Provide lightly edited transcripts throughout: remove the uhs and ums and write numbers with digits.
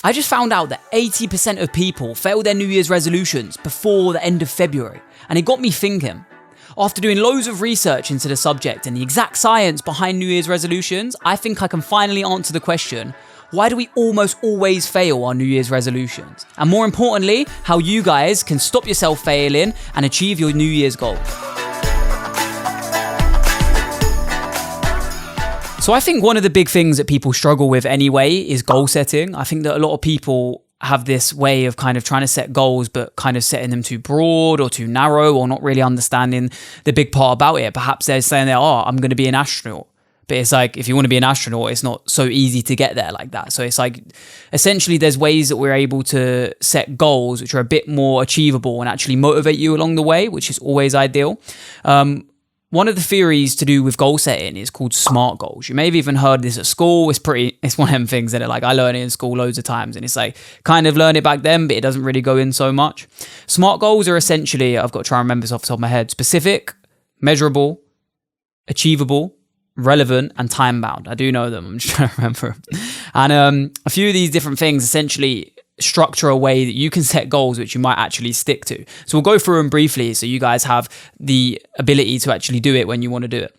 I just found out that 80% of people fail their New Year's resolutions before the end of February, and it got me thinking. After doing loads of research into the subject and the exact science behind New Year's resolutions, I think I can finally answer the question, why do we almost always fail our New Year's resolutions? And more importantly, how you guys can stop yourself failing and achieve your New Year's goals. So I think one of the big things that people struggle with anyway is goal setting. I think that a lot of people have this way of kind of trying to set goals, but kind of setting them too broad or too narrow, or not really understanding the big part about it. Perhaps they're saying that, oh, I'm going to be an astronaut. But it's like, if you want to be an astronaut, it's not so easy to get there like that. So it's like, essentially there's ways that we're able to set goals which are a bit more achievable and actually motivate you along the way, which is always ideal. One of the theories to do with goal setting is called SMART goals. You may have even heard this at school. It's one of them things that I learned it in school loads of times, and it's like kind of learned it back then, but it doesn't really go in so much. SMART goals are essentially, I've got to try and remember this off the top of my head, specific, measurable, achievable, relevant, and time bound. I do know them. I'm just trying to remember. And a few of these different things essentially structure a way that you can set goals which you might actually stick to. So we'll go through them briefly so you guys have the ability to actually do it when you want to do it.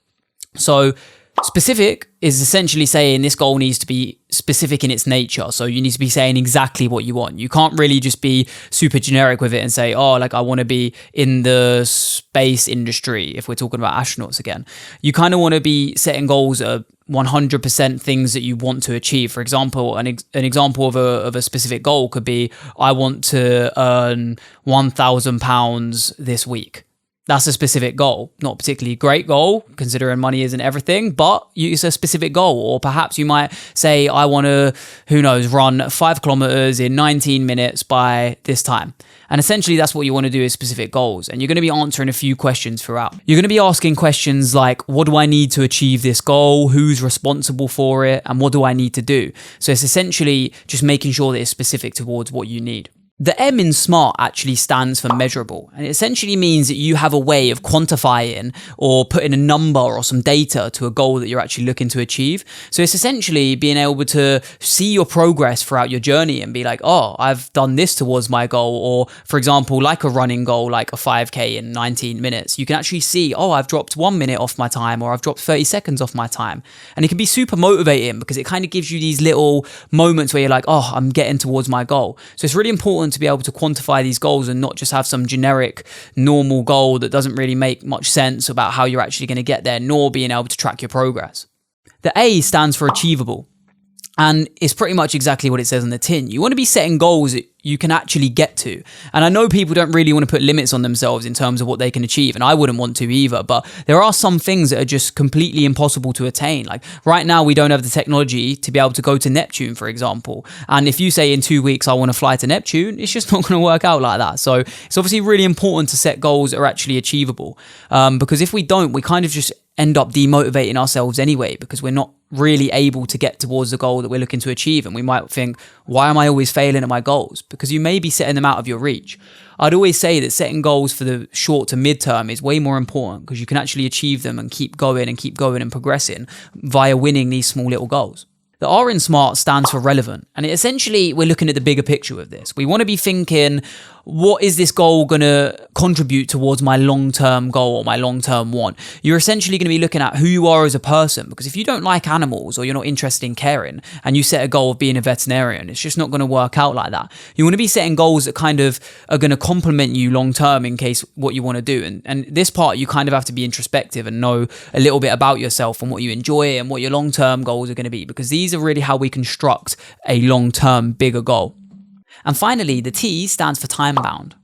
So specific is essentially saying this goal needs to be specific in its nature. So you need to be saying exactly what you want. You can't really just be super generic with it and say, oh, like I want to be in the space industry, if we're talking about astronauts again. You kind of want to be setting goals that are 100% things that you want to achieve. For example, an example of a specific goal could be, I want to earn £1,000 this week. That's a specific goal, not a particularly great goal, considering money isn't everything, but it's a specific goal. Or perhaps you might say, I want to, run 5 kilometers in 19 minutes by this time. And essentially that's what you want to do is specific goals. And you're going to be answering a few questions throughout. You're going to be asking questions like, what do I need to achieve this goal? Who's responsible for it? And what do I need to do? So it's essentially just making sure that it's specific towards what you need. The M in SMART actually stands for measurable, and it essentially means that you have a way of quantifying or putting a number or some data to a goal that you're actually looking to achieve. So it's essentially being able to see your progress throughout your journey and be like, oh, I've done this towards my goal. Or for example, like a running goal, like a 5K in 19 minutes, you can actually see, oh, I've dropped 1 minute off my time, or I've dropped 30 seconds off my time. And it can be super motivating because it kind of gives you these little moments where you're like, oh, I'm getting towards my goal. So it's really important to be able to quantify these goals and not just have some generic normal goal that doesn't really make much sense about how you're actually going to get there, nor being able to track your progress. The A stands for achievable. And it's pretty much exactly what it says on the tin. You want to be setting goals that you can actually get to. And I know people don't really want to put limits on themselves in terms of what they can achieve. And I wouldn't want to either. But there are some things that are just completely impossible to attain. Like right now, we don't have the technology to be able to go to Neptune, for example. And if you say in 2 weeks, I want to fly to Neptune, it's just not going to work out like that. So it's obviously really important to set goals that are actually achievable. Because if we don't, we kind of just end up demotivating ourselves anyway, because we're not really able to get towards the goal that we're looking to achieve. And we might think, why am I always failing at my goals? Because you may be setting them out of your reach. I'd always say that setting goals for the short to mid-term is way more important because you can actually achieve them and keep going and progressing via winning these small little goals. The R in SMART stands for relevant. And essentially, we're looking at the bigger picture with this. We want to be thinking, what is this goal going to contribute towards my long-term goal or my long-term want? You're essentially going to be looking at who you are as a person, because if you don't like animals or you're not interested in caring and you set a goal of being a veterinarian, it's just not going to work out like that. You want to be setting goals that kind of are going to complement you long-term in case what you want to do. And this part, you kind of have to be introspective and know a little bit about yourself and what you enjoy and what your long-term goals are going to be, because these are really how we construct a long-term bigger goal. And finally, the T stands for time bound.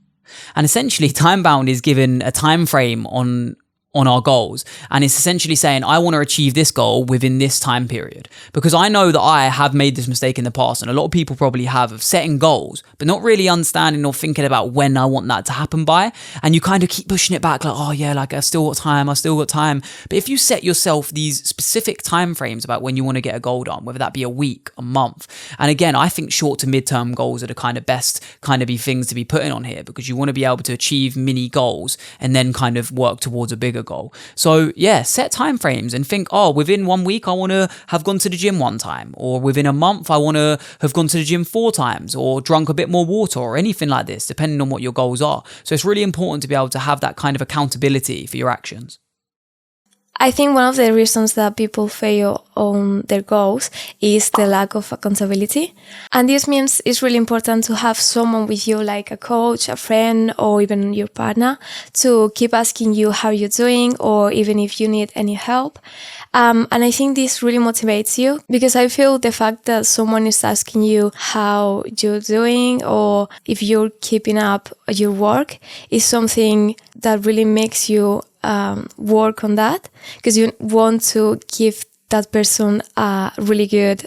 And essentially, time bound is given a time frame on our goals. And it's essentially saying, I want to achieve this goal within this time period. Because I know that I have made this mistake in the past, and a lot of people probably have, of setting goals, but not really understanding or thinking about when I want that to happen by. And you kind of keep pushing it back like, oh yeah, like I've still got time. But if you set yourself these specific time frames about when you want to get a goal done, whether that be a week, a month. And again, I think short to mid-term goals are the kind of best kind of be things to be putting on here, because you want to be able to achieve mini goals and then kind of work towards a bigger bigger goal. So yeah, set timeframes and think, oh, within 1 week, I want to have gone to the gym 1 time, or within a month, I want to have gone to the gym 4 times, or drunk a bit more water, or anything like this, depending on what your goals are. So it's really important to be able to have that kind of accountability for your actions. I think one of the reasons that people fail on their goals is the lack of accountability. And this means it's really important to have someone with you, like a coach, a friend, or even your partner, to keep asking you how you're doing, or even if you need any help. And I think this really motivates you, because I feel the fact that someone is asking you how you're doing or if you're keeping up your work is something that really makes you work on that, because you want to give that person a really good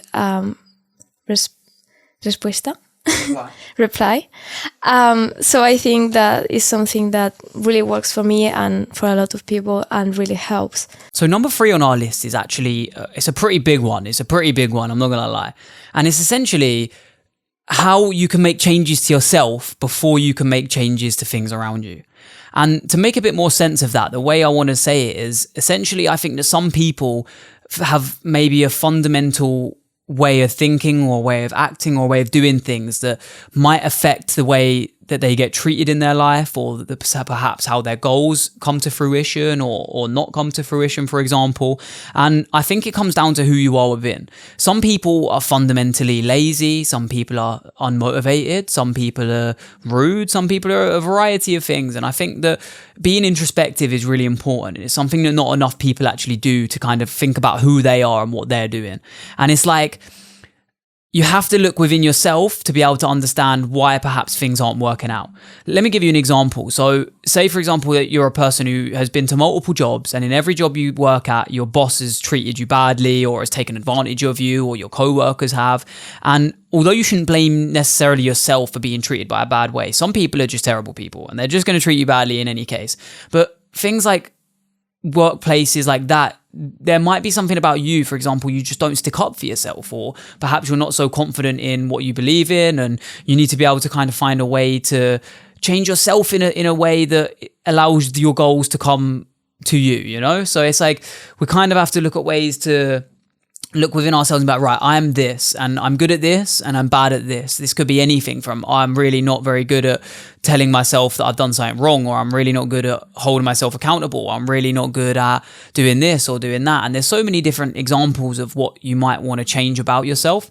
reply. So I think that is something that really works for me and for a lot of people and really helps. So number 3 on our list is actually, it's a pretty big one. I'm not going to lie. And it's essentially how you can make changes to yourself before you can make changes to things around you. And to make a bit more sense of that, the way I want to say it is essentially, I think that some people have maybe a fundamental way of thinking or way of acting or way of doing things that might affect the way that they get treated in their life, or perhaps how their goals come to fruition or not come to fruition, for example. And I think it comes down to who you are within. Some people are fundamentally lazy. Some people are unmotivated. Some people are rude. Some people are a variety of things. And I think that being introspective is really important. It's something that not enough people actually do, to kind of think about who they are and what they're doing. And it's like, you have to look within yourself to be able to understand why perhaps things aren't working out. Let me give you an example. So say, for example, that you're a person who has been to multiple jobs, and in every job you work at, your boss has treated you badly or has taken advantage of you, or your co-workers have. And although you shouldn't blame necessarily yourself for being treated by a bad way, some people are just terrible people and they're just going to treat you badly in any case. But things like workplaces like that, there might be something about you, for example, you just don't stick up for yourself, or perhaps you're not so confident in what you believe in, and you need to be able to kind of find a way to change yourself in a way that allows your goals to come to you, you know? So it's like, we kind of have to look at ways to look within ourselves and be like, right, I'm this, and I'm good at this, and I'm bad at this. This could be anything from, I'm really not very good at telling myself that I've done something wrong, or I'm really not good at holding myself accountable. I'm really not good at doing this or doing that. And there's so many different examples of what you might want to change about yourself.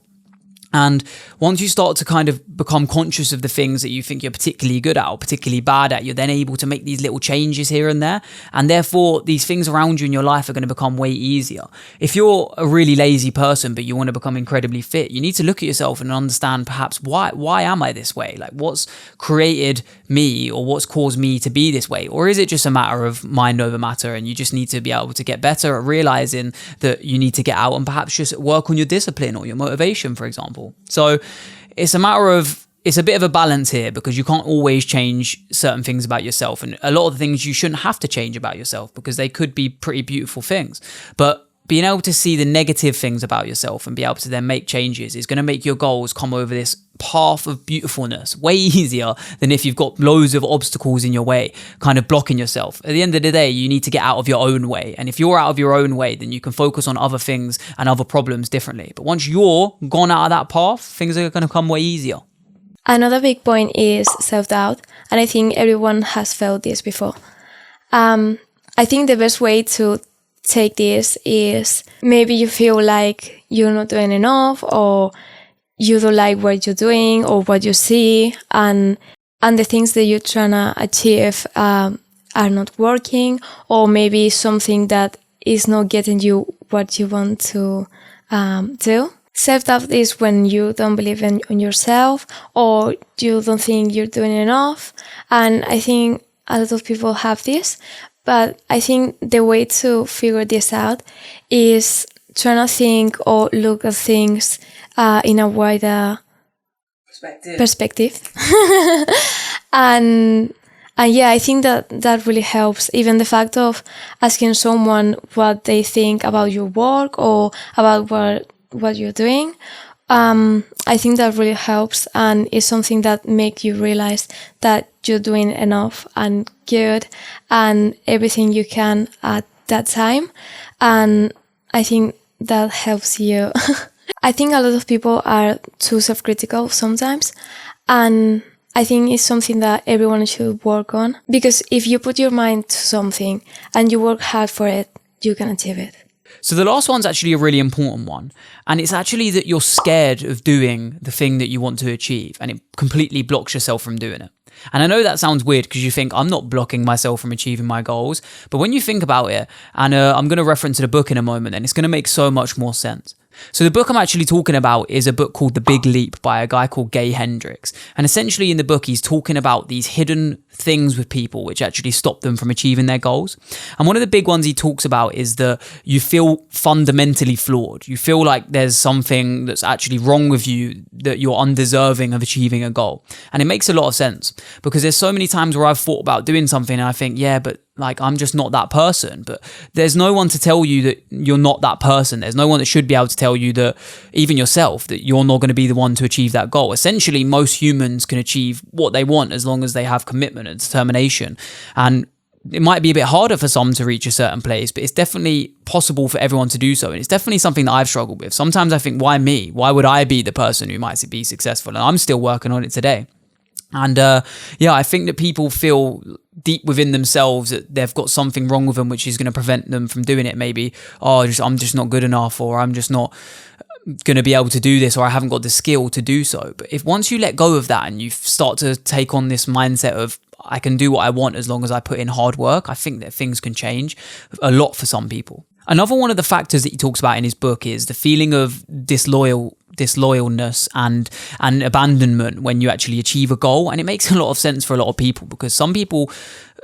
And once you start to kind of become conscious of the things that you think you're particularly good at or particularly bad at, you're then able to make these little changes here and there. And therefore, these things around you in your life are going to become way easier. If you're a really lazy person, but you want to become incredibly fit, you need to look at yourself and understand perhaps why am I this way? Like, what's created me, or what's caused me to be this way? Or is it just a matter of mind over matter, and you just need to be able to get better at realizing that you need to get out and perhaps just work on your discipline or your motivation, for example. So it's a matter of, it's a bit of a balance here, because you can't always change certain things about yourself. And a lot of the things you shouldn't have to change about yourself, because they could be pretty beautiful things. But being able to see the negative things about yourself and be able to then make changes is going to make your goals come over this path of beautifulness way easier than if you've got loads of obstacles in your way, kind of blocking yourself. At the end of the day, you need to get out of your own way. And if you're out of your own way, then you can focus on other things and other problems differently. But once you're gone out of that path, things are going to come way easier. Another big point is self-doubt. And I think everyone has felt this before. I think the best way to take this is, maybe you feel like you're not doing enough, or you don't like what you're doing or what you see, and the things that you're trying to achieve are not working, or maybe something that is not getting you what you want to do. Self-doubt is when you don't believe in yourself, or you don't think you're doing enough. And I think a lot of people have this. But I think the way to figure this out is trying to think or look at things in a wider perspective. And yeah, I think that really helps. Even the fact of asking someone what they think about your work or about what you're doing, I think that really helps, and is something that makes you realize that you're doing enough and good and everything you can at that time. And I think that helps you. I think a lot of people are too self-critical sometimes, and I think it's something that everyone should work on, because if you put your mind to something and you work hard for it, you can achieve it. So the last one's actually a really important one, and it's actually that you're scared of doing the thing that you want to achieve, and it completely blocks yourself from doing it. And I know that sounds weird because you think I'm not blocking myself from achieving my goals, but when you think about it, and I'm going to reference the book in a moment, and it's going to make so much more sense. So the book I'm actually talking about is a book called The Big Leap by a guy called Gay Hendricks. And essentially in the book, he's talking about these hidden things with people which actually stop them from achieving their goals. And one of the big ones he talks about is that you feel fundamentally flawed. You feel like there's something that's actually wrong with you, that you're undeserving of achieving a goal. And it makes a lot of sense, because there's so many times where I've thought about doing something and I think, yeah, but like, I'm just not that person. But there's no one to tell you that you're not that person. There's no one that should be able to tell you that, even yourself, that you're not going to be the one to achieve that goal. Essentially, most humans can achieve what they want as long as they have commitment and determination. And it might be a bit harder for some to reach a certain place, but it's definitely possible for everyone to do so. And it's definitely something that I've struggled with. Sometimes I think, why me? Why would I be the person who might be successful? And I'm still working on it today. And yeah, I think that people feel deep within themselves that they've got something wrong with them, which is going to prevent them from doing it. Maybe, I'm just not good enough, or I'm just not going to be able to do this, or I haven't got the skill to do so. But if once you let go of that and you start to take on this mindset of, I can do what I want as long as I put in hard work, I think that things can change a lot for some people. Another one of the factors that he talks about in his book is the feeling of disloyalness and abandonment when you actually achieve a goal. And it makes a lot of sense for a lot of people, because some people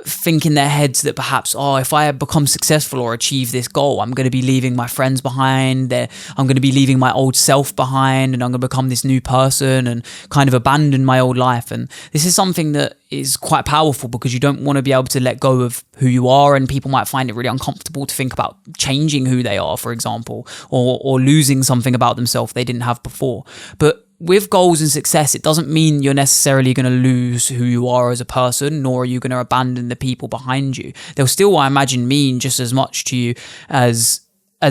think in their heads that perhaps, if I become successful or achieve this goal, I'm going to be leaving my friends behind, I'm going to be leaving my old self behind, and I'm going to become this new person and kind of abandon my old life. And this is something that is quite powerful, because you don't want to be able to let go of who you are, and people might find it really uncomfortable to think about changing who they are, for example, or losing something about themselves they didn't have before. But with goals and success, it doesn't mean you're necessarily going to lose who you are as a person, nor are you going to abandon the people behind you. They'll still, I imagine, mean just as much to you as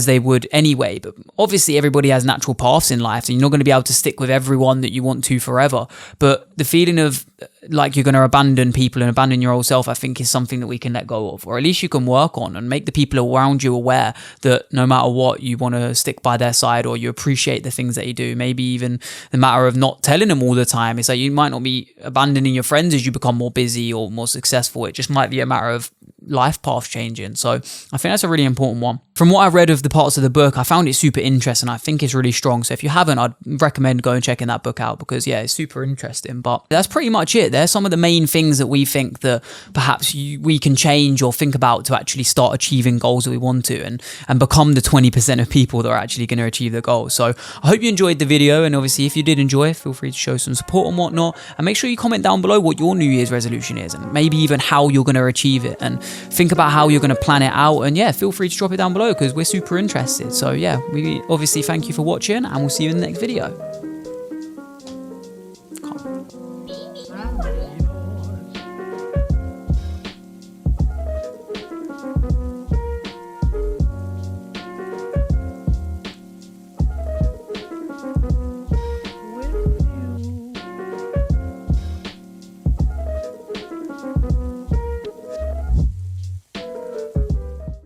they would anyway. But obviously everybody has natural paths in life, and you're not going to be able to stick with everyone that you want to forever. But the feeling of like you're going to abandon people and abandon your old self, I think is something that we can let go of, or at least you can work on, and make the people around you aware that no matter what, you want to stick by their side, or you appreciate the things that they do. Maybe even the matter of not telling them all the time. It's like you might not be abandoning your friends as you become more busy or more successful. It just might be a matter of life path changing. So I think that's a really important one. From what I read of the parts of the book, I found it super interesting. I think it's really strong. So if you haven't, I'd recommend going and checking that book out, because yeah, it's super interesting. But that's pretty much it. There's some of the main things that we think that perhaps we can change or think about to actually start achieving goals that we want to, and become the 20% of people that are actually going to achieve their goals. So I hope you enjoyed the video, and obviously if you did enjoy, feel free to show some support and whatnot, and make sure you comment down below what your New Year's resolution is, and maybe even how you're going to achieve it, and think about how you're going to plan it out. And yeah, feel free to drop it down below, because we're super interested. So yeah, we obviously thank you for watching, and we'll see you in the next video.